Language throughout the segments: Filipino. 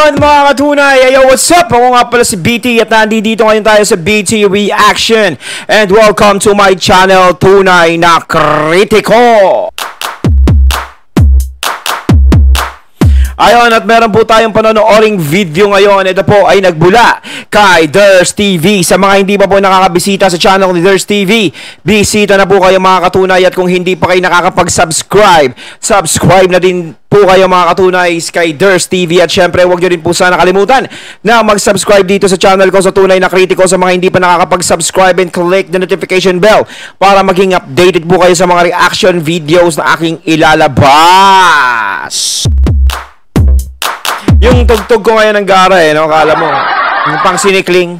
Ayun mga katunay, ayo what's up? Ako nga pala si BT at nandito ngayon tayo sa BT Reaction. And welcome to my channel, Tunay na Kritiko. Ayun, at meron po tayong panonooring video ngayon. Ito po ay nagbula kay Ders TV. Sa mga hindi pa po nakakabisita sa channel ni Ders TV, bisita na po kayo mga katunay. At kung hindi pa kayo nakakapag-subscribe, subscribe na din po kayo mga katunay kay Ders TV. At syempre, huwag nyo rin po sana kalimutan na mag-subscribe dito sa channel ko sa Tunay na Kritiko. Sa mga hindi pa nakakapag-subscribe, and click the notification bell para maging updated po kayo sa mga reaction videos na aking ilalabas. Yung tugtog ko ngayon ng gara no? Kala mo, yung pang sinikling.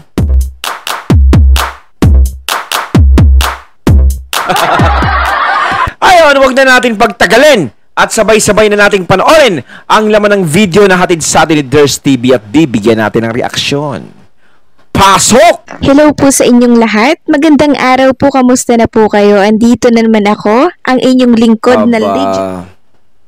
Ayun, huwag na natin pagtagalin at sabay-sabay na nating panoorin ang laman ng video na hatid sa atin ni Ders TV at bibigyan natin ng reaksyon. Pasok! Hello po sa inyong lahat. Magandang araw po. Kamusta na po kayo? Andito na naman ako, ang inyong lingkod na legit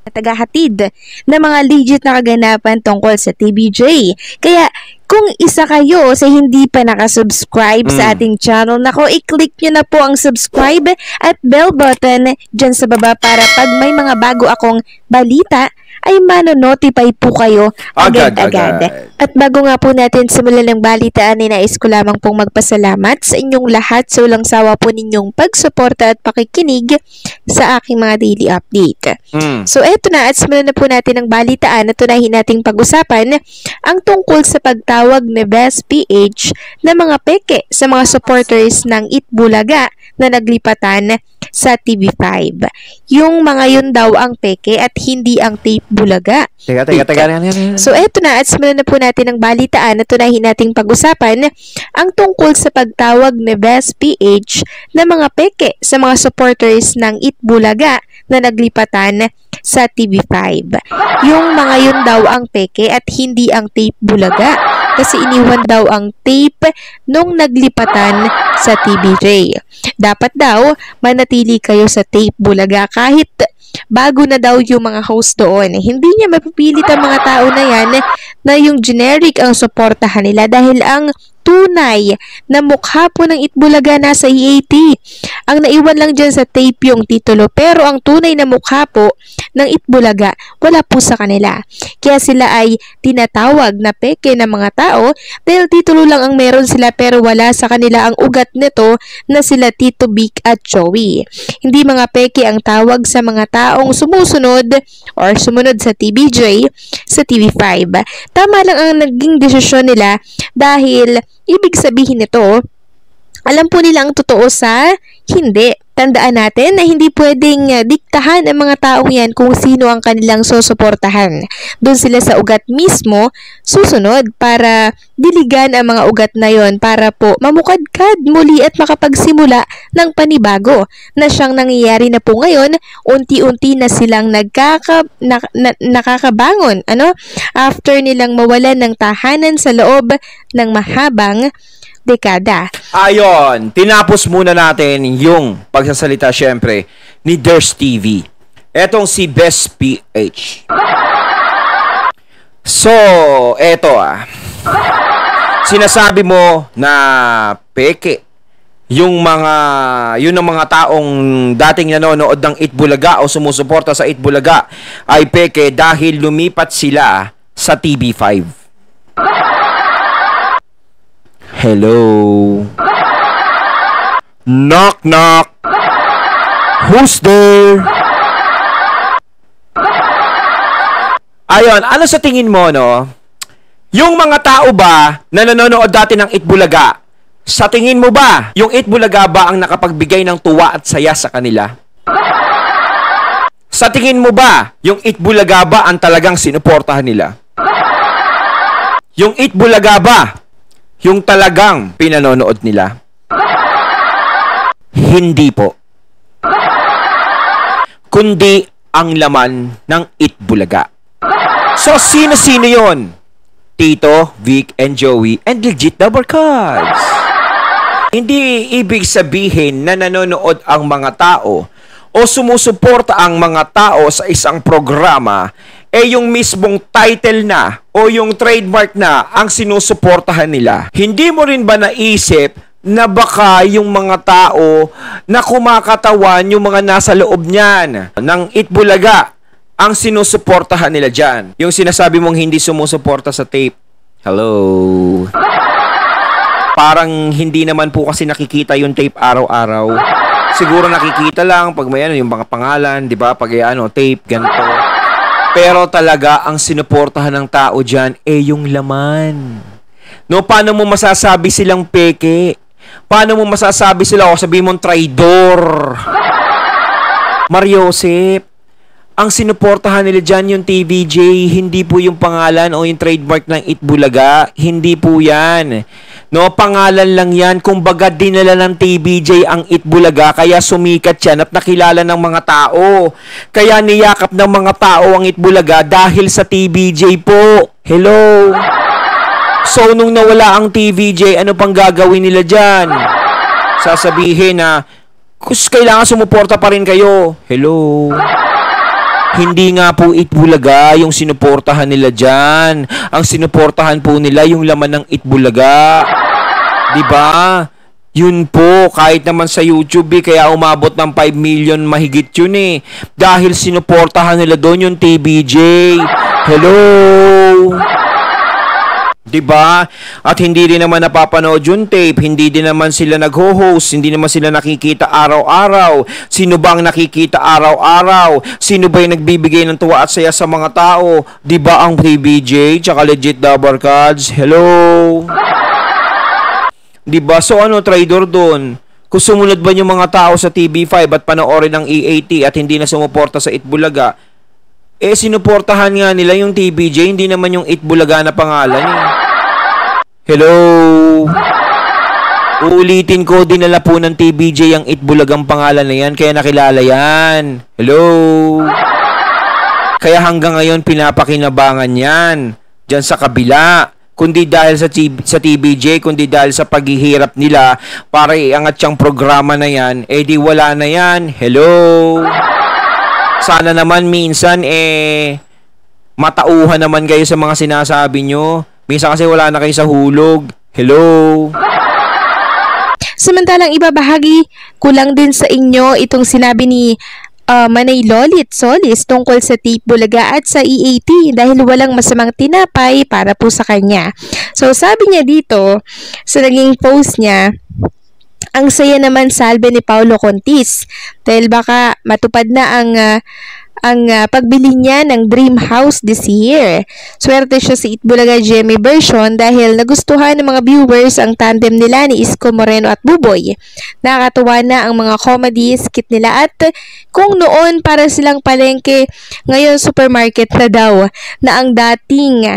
tagahatid na mga legit na kaganapan tungkol sa TBJ. Kaya kung isa kayo sa hindi pa nakasubscribe sa ating channel, nako, i-click nyo na po ang subscribe at bell button dyan sa baba para pag may mga bago akong balita ay mano-notify po kayo agad-agad. At bago nga po natin simulan ng balitaan, nais ko lamang pong magpasalamat sa inyong lahat sa walang sawa po ninyong pagsuporta at pakikinig sa aking mga daily update. So eto na, at simulan na po natin ang balitaan at tunahin nating pag-usapan ang tungkol sa pagtawag ni Best PH na mga peke sa mga supporters ng Itbulaga na naglipatan sa TV5. Yung mga yun daw ang peke at hindi ang tape bulaga. Teka. So eto na, at simulan na po natin ang balitaan at tunahin nating pag-usapan ang tungkol sa pagtawag ni Best PH na mga peke sa mga supporters ng Itbulaga na naglipatan sa TV5. Yung mga yun daw ang peke at hindi ang tape bulaga kasi iniwan daw ang tape nung naglipatan sa TBJ. Dapat daw manatili kayo sa tape bulaga kahit bago na daw yung mga host doon. Hindi niya mapipilit ang mga tao na yan na yung generic ang suportahan nila dahil ang tunay na mukha po ng Itbulaga nasa EAT. Ang naiwan lang dyan sa tape yung titulo, pero ang tunay na mukha po ng Itbulaga wala po sa kanila. Kaya sila ay tinatawag na peke ng mga tao dahil titulo lang ang meron sila pero wala sa kanila ang ugat nito na sila Tito Vic at Joey. Hindi mga peke ang tawag sa mga taong sumusunod or sumunod sa TBJ sa TV5. Tama lang ang naging desisyon nila dahil ibig sabihin nito, alam po nila ang totoo sa hindi. Tandaan natin na hindi pwedeng diktahan ang mga taong yan kung sino ang kanilang susuportahan. Doon sila sa ugat mismo susunod para diligan ang mga ugat na yon para po mamukadkad muli at makapagsimula ng panibago na siyang nangyayari na po ngayon. Unti-unti na silang nakakabangon after nilang mawalan ng tahanan sa loob ng mahabang dekada. Ayon, tinapos muna natin yung pagsasalita syempre ni Ders TV. Etong si Best PH. So, eto sinasabi mo na peke yung ang mga taong dating nanonood ng Itbulaga o sumusuporta sa Itbulaga ay peke dahil lumipat sila sa TV5. Hello? Knock knock. Who's there? Ayon, ano sa tingin mo, no? Yung mga tao ba na nanonood dati ng Itbulaga, sa tingin mo ba, yung Itbulaga ba ang nakapagbigay ng tuwa at saya sa kanila? Sa tingin mo ba, yung Itbulaga ba ang talagang sinuportahan nila? Yung Itbulaga ba yung talagang pinanonood nila? Hindi po. Kundi ang laman ng Itbulaga. So, sino-sino yon? Tito, Vic, and Joey, and legit double cards. Hindi ibig sabihin na nanonood ang mga tao o sumusuporta ang mga tao sa isang programa yung mismong title na o yung trademark na ang sinusuportahan nila. Hindi mo rin ba naisip na baka yung mga tao na kumakatawan, yung mga nasa loob niyan ng Itbulaga, ang sinusuportahan nila dyan? Yung sinasabi mong hindi sumusuporta sa tape. Hello? Parang hindi naman po kasi nakikita yung tape araw-araw. Siguro nakikita lang pag may yung mga pangalan, di ba? Pag tape, ganito. Pero talaga, ang sinuportahan ng tao dyan, yung laman. No, paano mo masasabi silang peke? Paano mo masasabi sila, sabihin mong traidor? Mariosep, ang sinuportahan nila dyan yung TVJ, hindi po yung pangalan o yung trademark ng Itbulaga. Hindi po yan. No, pangalan lang yan. Kumbaga, dinala ng TVJ ang Itbulaga, kaya sumikat yan at nakilala ng mga tao. Kaya niyakap ng mga tao ang Itbulaga dahil sa TVJ po. Hello? So, nung nawala ang TVJ, ano pang gagawin nila dyan? Sasabihin na, kailangan sumuporta pa rin kayo. Hello? Hindi nga po Itbulaga yung sinuportahan nila dyan. Ang sinuportahan po nila yung laman ng Itbulaga. Diba? Yun po, kahit naman sa YouTube kaya umabot ng 5 million mahigit yun Dahil sinuportahan nila doon yung TBJ. Hello? Diba? At hindi rin naman napapanood yung tape, hindi din naman sila nag-host, hindi naman sila nakikita araw-araw. Sino ba ang nakikita araw-araw? Sino ba yung nagbibigay ng tuwa at saya sa mga tao? Diba ang TBJ, tsaka legit Dabar Cards? Hello? Diba? So traidor doon? Kung sumunod ba yung mga tao sa TV5 at panoorin ng EAT at hindi na sumuporta sa Itbulaga, sinuportahan nga nila yung TBJ, hindi naman yung Itbulaga na pangalan Hello? Uulitin ko, dinala po ng TBJ ang Itbulagang pangalan na yan, kaya nakilala yan. Hello? Kaya hanggang ngayon pinapakinabangan yan dyan sa kabila. Kundi dahil sa TBJ, kundi dahil sa paghihirap nila para iangat yung programa na yan, di wala na yan. Hello? Sana naman minsan matauhan naman kayo sa mga sinasabi nyo. Minsan kasi wala na kayo sa hulog. Hello? Samantalang ibabahagi ko lang din sa inyo itong sinabi ni Manay Lolit Solis tungkol sa Tape Bulaga at sa EAT dahil walang masamang tinapay para po sa kanya. So sabi niya dito sa naging post niya, ang saya naman salbe ni Paulo Contis dahil baka matupad na ang pagbili niya ng dream house this year. Swerte siya sa Itbulaga GMA version dahil nagustuhan ng mga viewers ang tandem nila ni Isko Moreno at Buboy. Nakakatuwa na ang mga comedy skit nila at kung noon para silang palengke, ngayon supermarket na daw na ang dating.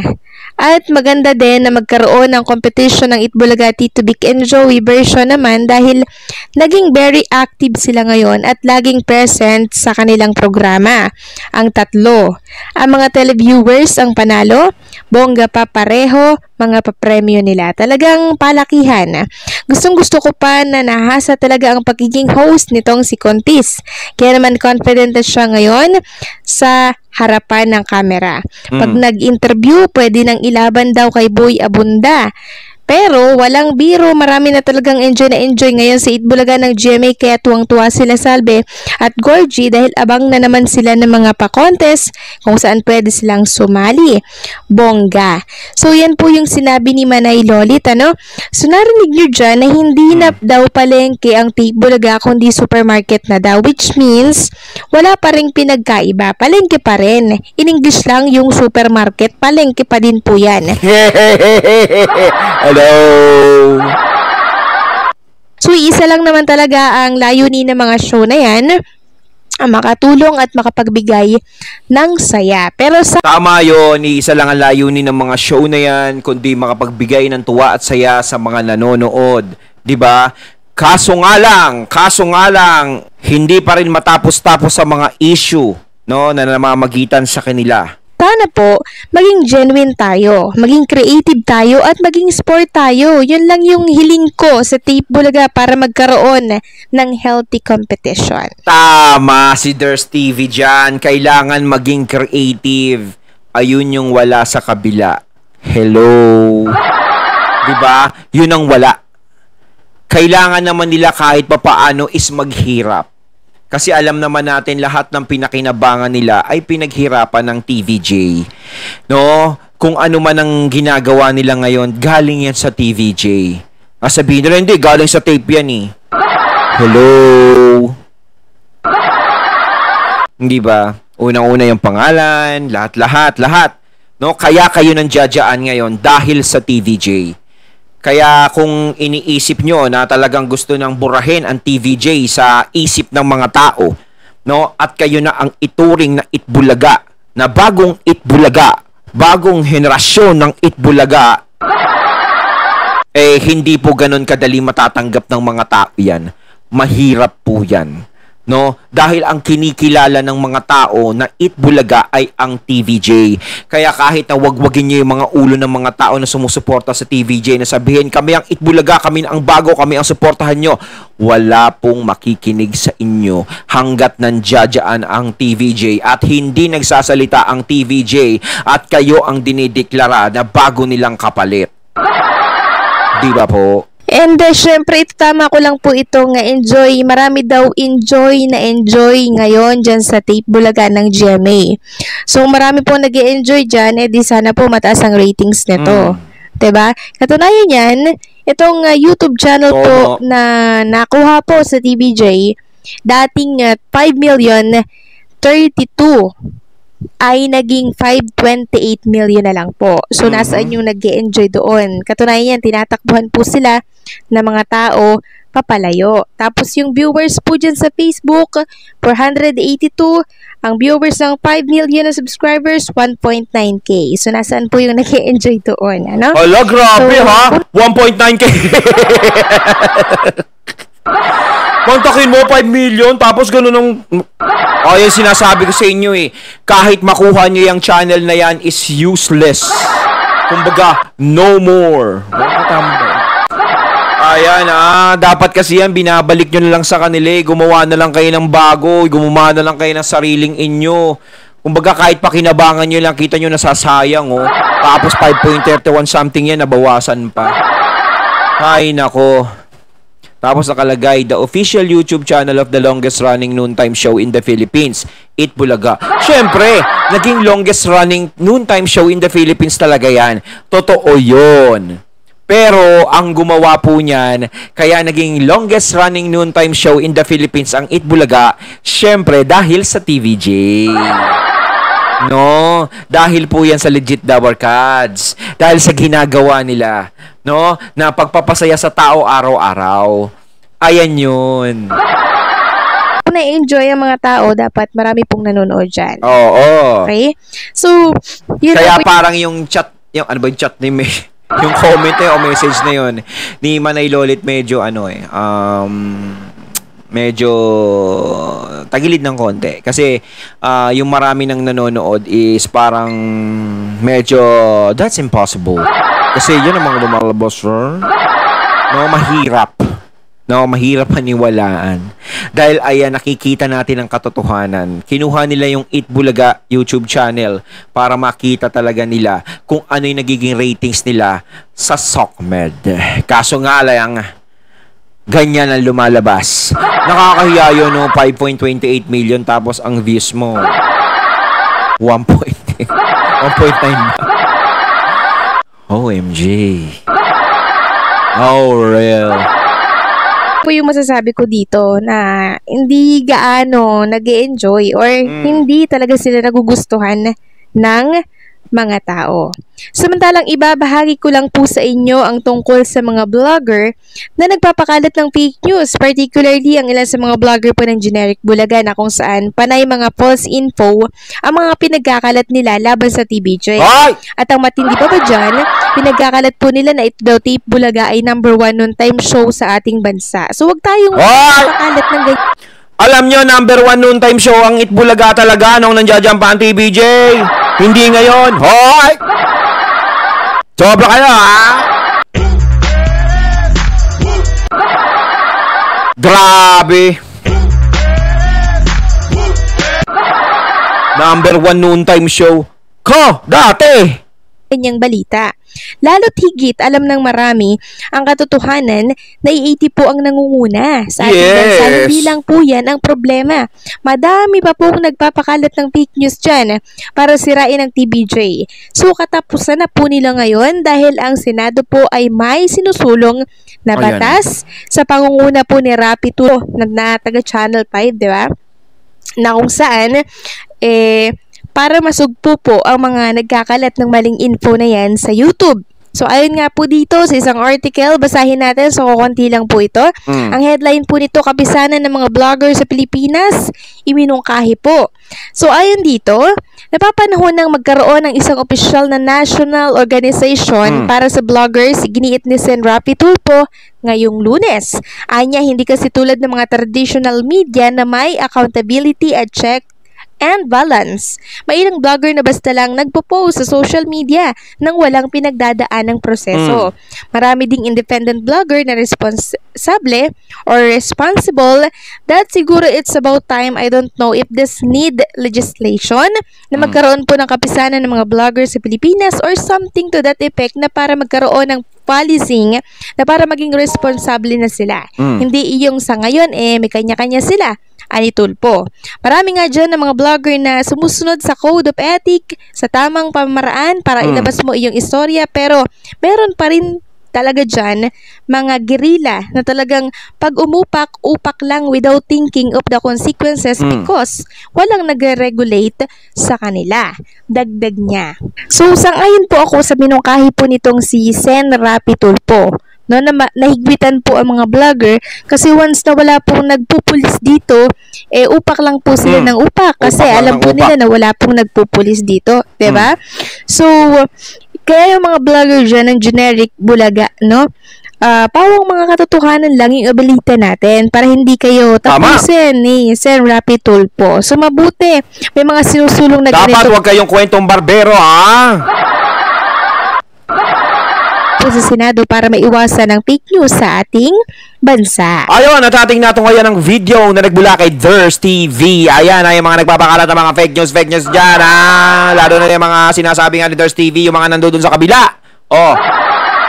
At maganda din na magkaroon ng competition ng Itbulaga Tito Vic and Joey version naman dahil naging very active sila ngayon at laging present sa kanilang programa. Ang tatlo, ang mga televiewers ang panalo, bongga pa pareho, mga papremyo nila. Talagang palakihan. Gustong-gusto ko pa na nahasa talaga ang pagiging host nitong si Contis. Kaya naman confident na siya ngayon sa harapan ng kamera. Pag nag-interview, pwede nang ilaban daw kay Boy Abunda. Pero walang biro, marami na talagang enjoy ngayon sa Itbulaga ng GMA kaya tuwang-tuwa sila Salve at Gorgie dahil abang na naman sila ng mga pa-contest kung saan pwede silang sumali. Bongga. So yan po yung sinabi ni Manay Lolit, So narinig nyo dyan na hindi na daw palengke ang Tape Bulaga kundi supermarket na daw, which means wala pa ring pinagkaiba. Palengke pa rin. In English lang yung supermarket, palengke pa din po yan. Hello? So, isa lang naman talaga ang layunin ng mga show na yan, ang makatulong at makapagbigay ng saya. Pero sa... Tama yun, isa lang ang layunin ng mga show na yan, kundi makapagbigay ng tuwa at saya sa mga nanonood. 'Di ba? Kaso nga lang, hindi pa rin matapos-tapos sa mga issue, no, na namamagitan sa kanila. Sana po, maging genuine tayo, maging creative tayo, at maging sport tayo. Yun lang yung hiling ko sa Tape Bulaga para magkaroon ng healthy competition. Tama si Ders TV dyan. Kailangan maging creative. ayun yung wala sa kabila. Hello. 'Di ba? Yun ang wala. Kailangan naman nila kahit papaano is maghirap. Kasi alam naman natin lahat ng pinakinabangan nila ay pinaghirapan ng TVJ. No? Kung ano man ang ginagawa nila ngayon, galing yan sa TVJ. Sabihin nila, hindi, galing sa tape yan eh. Hello? Hindi ba? Unang-una yung pangalan, lahat. No? Kaya kayo nang jadyaan ngayon dahil sa TVJ. Kaya kung iniisip nyo na talagang gusto nang burahin ang TVJ sa isip ng mga tao, no? At kayo na ang ituring na Itbulaga, na bagong Itbulaga, bagong henerasyon ng Itbulaga, hindi po ganun kadali matatanggap ng mga tao yan. Mahirap po yan. No? Dahil ang kinikilala ng mga tao na Itbulaga ay ang TVJ. Kaya kahit na wagwagin niyo yung mga ulo ng mga tao na sumusuporta sa TVJ na sabihin, kami ang Itbulaga, kami ang bago, kami ang suportahan nyo, wala pong makikinig sa inyo hanggat nandiyadyaan ang TVJ at hindi nagsasalita ang TVJ at kayo ang dinideklara na bago nilang kapalit. Di ba po? And syempre, ito tama ko lang po ito nga enjoy. Marami daw enjoy ngayon dyan sa Tape Bulaga ng GMA. So, marami po nag-enjoy dyan. Di sana po mataas ang ratings nito. Diba? Katunayan yan, itong YouTube channel po na nakuha po sa TVJ, dating 5,032,000 ay naging 528 million na lang po. So, nasaan yung nag-enjoy doon? Katunayan yan, tinatakbuhan po sila ng mga tao papalayo. Tapos, yung viewers po dyan sa Facebook, 482. Ang viewers ng 5 million na subscribers, 1.9K. So, nasaan po yung nag-enjoy doon? Ano? Hala, grabe so, ha? 1.9K. Kontakin mo 5 million tapos ganun ang yung sinasabi ko sa inyo eh. Kahit makuha niyo yung channel na yan is useless. Kumbaga, no more. Ayan dapat kasi yan binabalik nyo na lang sa kanila eh. Gumawa na lang kayo ng bago, gumawa na lang kayo ng sariling inyo. Kumbaga kahit pakinabangan nyo lang, kita nyo nasasayang oh. Tapos 5.31 something yan, nabawasan pa. Ay nako. Tapos nakalagay, the official YouTube channel of the longest running noontime show in the Philippines, Itbulaga. Siyempre, naging longest running noontime show in the Philippines talaga yan. Totoo yun. Pero, ang gumawa po niyan, kaya naging longest running noontime show in the Philippines ang Itbulaga, siyempre, dahil sa TVJ. No, dahil po yan sa legit Dabar Cards. Dahil sa ginagawa nila, no, na pagpapasaya sa tao araw-araw. Ayan yun. Kung na-enjoy ang mga tao, dapat marami pong nanonood dyan. Oo. Okay? So, yun kaya parang yung chat, yung ano ba yung chat ni May? Yung comment o message na yun ni Manay Lolit medyo medyo tagilid ng konti. Kasi yung marami nang nanonood is parang medyo that's impossible. Kasi yun ang mga lumalabas, mahirap. Mahirap paniwalaan. Dahil ayan, nakikita natin ang katotohanan. Kinuha nila yung Itbulaga YouTube channel para makita talaga nila kung ano yung nagiging ratings nila sa SOCMED. Kaso nga lang, ganyan ang lumalabas. Nakakahiya yun, 5.28 million tapos ang views mo 1.9 OMG. Oh, real. Po yung masasabi ko dito na hindi gaano nag-e-enjoy or hindi talaga sila nagugustuhan ng mga tao. Samantalang ibabahagi ko lang po sa inyo ang tungkol sa mga vlogger na nagpapakalat ng fake news, particularly ang ilan sa mga vlogger po ng Generic Bulaga na kung saan panay mga false info ang mga pinagkakalat nila laban sa TVJ. At ang matindi pa ba dyan, pinagkakalat po nila na ito daw Tape Bulaga ay #1 noontime show sa ating bansa. So wag tayong magpapakalat ng ganyan. Alam nyo, #1 noontime show ang Itbulaga talaga nung nandiyan pa ang TVJ. Hindi ngayon. Hoy! Sobra kayo, ha? Grabe. #1 noontime show. ko dati. Kanyang balita. Lalo't higit alam ng marami ang katotohanan na EAT po ang nangunguna sa ating bansa. Hindi lang po yan ang problema. Madami pa pong nagpapakalat ng fake news dyan para sirain ang TVJ. So katapusan na po nila ngayon dahil ang Senado po ay may sinusulong na batas sa pangunguna po ni Rapi Tulfo na taga Channel 5, di ba? Na kung saan, para masugpo po ang mga nagkakalat ng maling info na yan sa YouTube. So, ayon nga po dito sa isang article, basahin natin, so kukunti lang po ito. Ang headline po nito, kapisanan ng mga vlogger sa Pilipinas, iminungkahi po. So, ayon dito, napapanahon ng magkaroon ng isang opisyal na national organization para sa vloggers, giniit ni Sen. Rapi Tulfo ngayong Lunes. Anya, hindi kasi tulad ng mga traditional media na may accountability at check and balance. May ilang vlogger na basta lang nagpo-post sa social media nang walang pinagdadaan ng proseso. Marami ding independent vlogger na responsable or responsible that siguro it's about time. I don't know if this need legislation na magkaroon po ng kapisanan ng mga vlogger sa Pilipinas or something to that effect na para magkaroon ng policing na para maging responsable na sila. Hindi iyong sa ngayon may kanya-kanya sila. Ani Tulfo. Marami nga dyan ng mga vlogger na sumusunod sa code of ethic, sa tamang pamamaraan para ilabas mo iyong istorya, pero meron pa rin talaga dyan mga gerilla na talagang pag upak lang without thinking of the consequences because walang nagre-regulate sa kanila. Dagdag niya. So, sang-ayon po ako sa minungkahi po nitong si Sen. Rapi Tulfo. No, nahigpitan po ang mga vlogger kasi once na wala pong nagpupulis dito, upak lang po sila ng upak kasi alam po nila na wala pong nagpupulis dito, 'di ba? So, kaya yung mga vlogger dyan ng generic bulaga, no? Pawang mga katotohanan lang yung abilita natin para hindi kayo tapusin ni Sen. Rapi Tulfo. So, mabuti. May mga sinusulong na ganito. Dapat huwag kayong kwentong barbero, ha? sa Senado para maiwasan ang fake news sa ating bansa. Ayun, at ating nato ngayon ang video na nagbula kay Thirst TV. Ayan, ay mga nagpapakalat ng mga fake news dyan, ha? Lalo na yung mga sinasabi nga ni Thirst TV, yung mga nandoon sa kabila.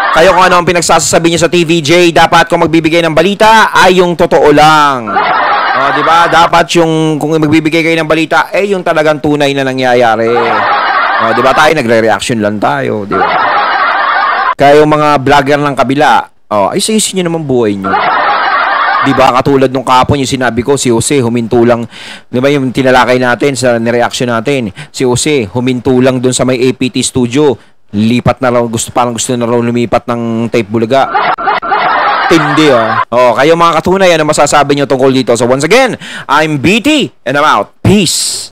Kayo kung ano ang pinagsasasabi niyo sa TVJ, dapat kung magbibigay ng balita ay yung totoo lang. Di ba? Dapat yung kung magbibigay kayo ng balita, yung talagang tunay na nangyayari. Di ba tayo nagre-reaction lang tayo, di ba? Kaya yung mga vlogger ng kabila, ay sayusin nyo naman buhay nyo. Di ba? Katulad nung kahapon yung sinabi ko, si Jose huminto lang. Di ba yung tinalakay natin sa nireaction natin? Si Jose huminto lang dun sa may APT studio. Lipat na raw, parang gusto na raw lumipat ng tape bulaga. Tindi, kayo mga katunay, ano masasabi nyo tungkol dito? So once again, I'm BT and I'm out. Peace!